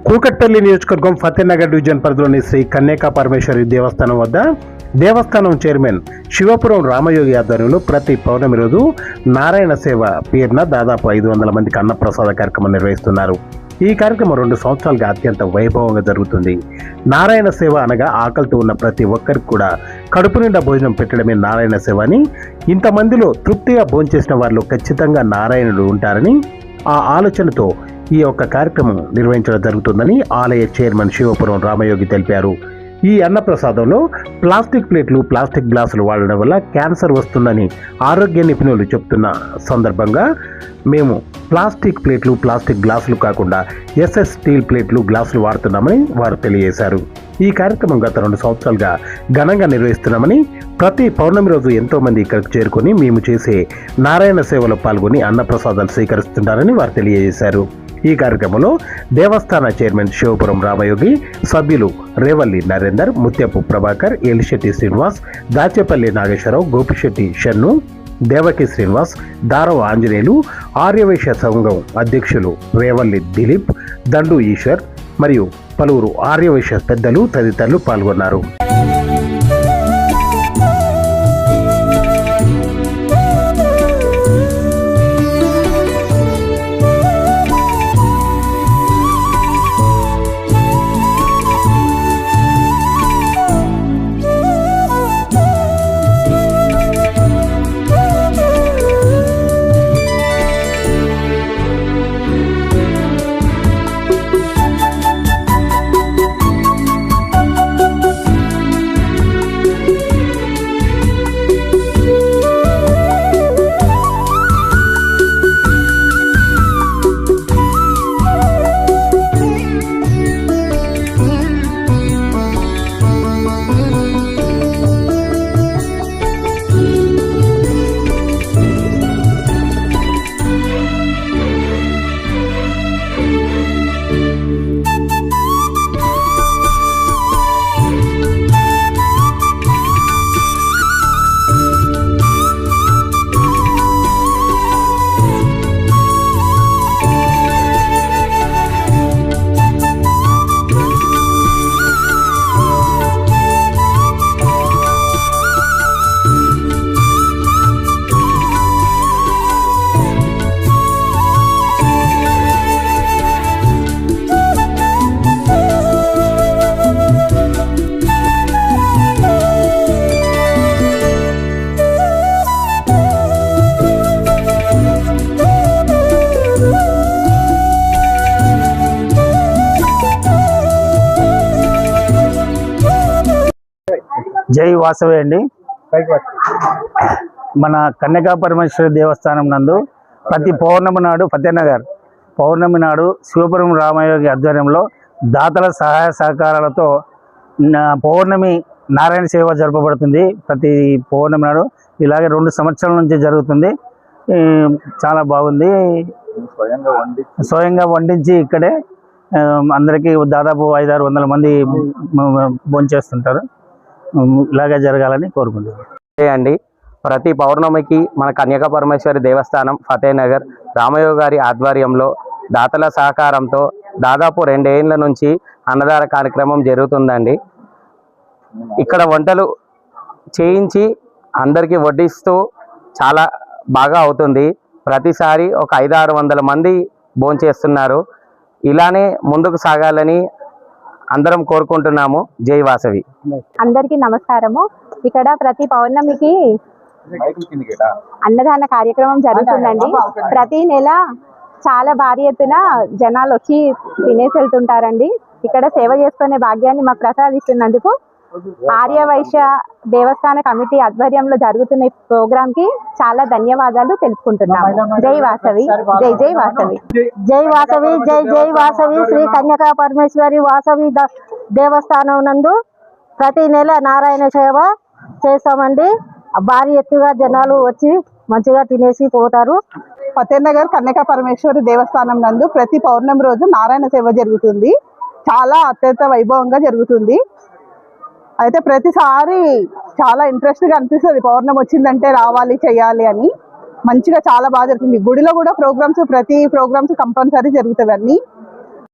కూకట్పల్లి నియోజకవర్గం ఫతేనగర్ డివిజన్ పరిధిలోని శ్రీ కన్యకా పరమేశ్వరి దేవస్థానం వద్ద దేవస్థానం చైర్మన్ శివపురం రామయోగి ఆధ్వర్యంలో ప్రతి పౌర్ణమి రోజు నారాయణ సేవ పేరున దాదాపు 500 మందికి అన్నప్రసాద కార్యక్రమం నిర్వహిస్తున్నారు. ఈ కార్యక్రమం 2 సంవత్సరాలుగా అత్యంత వైభవంగా జరుగుతుంది. నారాయణ సేవ అనగా ఆకలితో ఉన్న ప్రతి ఒక్కరికి కూడా కడుపు నిండా భోజనం పెట్టడమే నారాయణ సేవ అని, ఇంతమందిలో తృప్తిగా భోంచేసిన వారిలో ఖచ్చితంగా నారాయణుడు ఉంటారని ఆ ఆలోచనతో ఈ యొక్క కార్యక్రమం నిర్వహించడం జరుగుతుందని ఆలయ చైర్మన్ శివపురం రామయోగి తెలిపారు. ఈ అన్నప్రసాదంలో ప్లాస్టిక్ ప్లేట్లు, ప్లాస్టిక్ గ్లాసులు వాడడం వల్ల క్యాన్సర్ వస్తుందని ఆరోగ్య నిపుణులు చెప్తున్న సందర్భంగా మేము ప్లాస్టిక్ ప్లేట్లు, ప్లాస్టిక్ గ్లాసులు కాకుండా ఎస్ఎస్ స్టీల్ ప్లేట్లు, గ్లాసులు వాడుతున్నామని వారు తెలియజేశారు. ఈ కార్యక్రమం గత 2 సంవత్సరాలుగా ఘనంగా నిర్వహిస్తున్నామని, ప్రతి పౌర్ణమి రోజు ఎంతో మంది ఇక్కడికి చేరుకొని మేము చేసే నారాయణ సేవలో పాల్గొని అన్నప్రసాదాలు స్వీకరిస్తుంటారని వారు తెలియజేశారు. ఈ కార్యక్రమంలో దేవస్థాన చైర్మన్ శివపురం రామయోగి, సభ్యులు రేవల్లి నరేందర్, ముత్యపు ప్రభాకర్, ఎలిశెట్టి శ్రీనివాస్, దాచేపల్లి నాగేశ్వరరావు, గోపిశెట్టి షన్ను, దేవకి శ్రీనివాస్, దారవ ఆంజనేయులు, ఆర్యవైశ్య సంఘం అధ్యక్షులు రేవల్లి దిలీప్, దండు ఈశ్వర్ మరియు పలువురు ఆర్యవైశ్య పెద్దలు తదితరులు పాల్గొన్నారు. జై వాసవి అండి. మన కన్యకా పరమేశ్వరి దేవస్థానం నందు ప్రతి పౌర్ణమి నాడు ఫతేనగర్ పౌర్ణమి నాడు శివపురం రామయోగి ఆధ్వర్యంలో దాతల సహాయ సహకారాలతో పౌర్ణమి నారాయణ సేవ జరపబడుతుంది. ప్రతి పౌర్ణమి నాడు ఇలాగే 2 సంవత్సరాల నుంచి జరుగుతుంది. చాలా బాగుంది. స్వయంగా వండించి ఇక్కడే అందరికీ దాదాపు 500-600 మంది భోంచేస్తుంటారు. ఇలాగే జరగాలని కోరుకుంటున్నాను అండి. ప్రతి పౌర్ణమికి మన కన్యకా పరమేశ్వరి దేవస్థానం ఫతేనగర్ రామయోగి గారి ఆధ్వర్యంలో దాతల సహకారంతో దాదాపు 2 ఏళ్ల నుంచి అన్నదాన కార్యక్రమం జరుగుతుందండి. ఇక్కడ వంటలు చేయించి అందరికీ వడ్డిస్తూ చాలా బాగా అవుతుంది. ప్రతిసారి ఒక 500-600 మంది భోంచేస్తున్నారు. ఇలానే ముందుకు సాగాలని అందరం కోరుకుంటున్నాము. జై వాసవి. అందరికీ నమస్కారము. ఇక్కడ ప్రతి పౌర్ణమికి అన్నదాన కార్యక్రమం జరుగుతుందండి. ప్రతి నెల చాలా భారీ ఎత్తున జనాలు వచ్చి తినేసి వెళ్తుంటారండి. ఇక్కడ సేవ చేసుకునే భాగ్యాన్ని మాకు ప్రసాదిస్తున్నందుకు ఆర్యవైశ్య దేవస్థాన కమిటీ ఆధ్వర్యంలో జరుగుతున్న ఈ ప్రోగ్రామ్ కి చాలా ధన్యవాదాలు తెలుపుకుంటున్నాము. జై వాసవి. జై జై వాసవి. జై వాసవి. జై జై వాసవి. శ్రీ కన్యకా పరమేశ్వరి వాసవి దేవస్థానం నందు ప్రతి నెల నారాయణ సేవ చేస్తామండి. భారీ ఎత్తుగా జనాలు వచ్చి మంచిగా తినేసి పోతారు. ఫతేనగర్ కన్యకా పరమేశ్వరి దేవస్థానం నందు ప్రతి పౌర్ణమి రోజు నారాయణ సేవ జరుగుతుంది. చాలా అత్యంత వైభవంగా జరుగుతుంది. అయితే ప్రతిసారి చాలా ఇంట్రెస్ట్గా అనిపిస్తుంది. పౌర్ణమి వచ్చిందంటే రావాలి, చేయాలి అని. మంచిగా చాలా బాగా జరుగుతుంది. గుడిలో కూడా ప్రోగ్రామ్స్, ప్రతి ప్రోగ్రామ్స్ కంపల్సరీ జరుగుతాయి. అన్నీ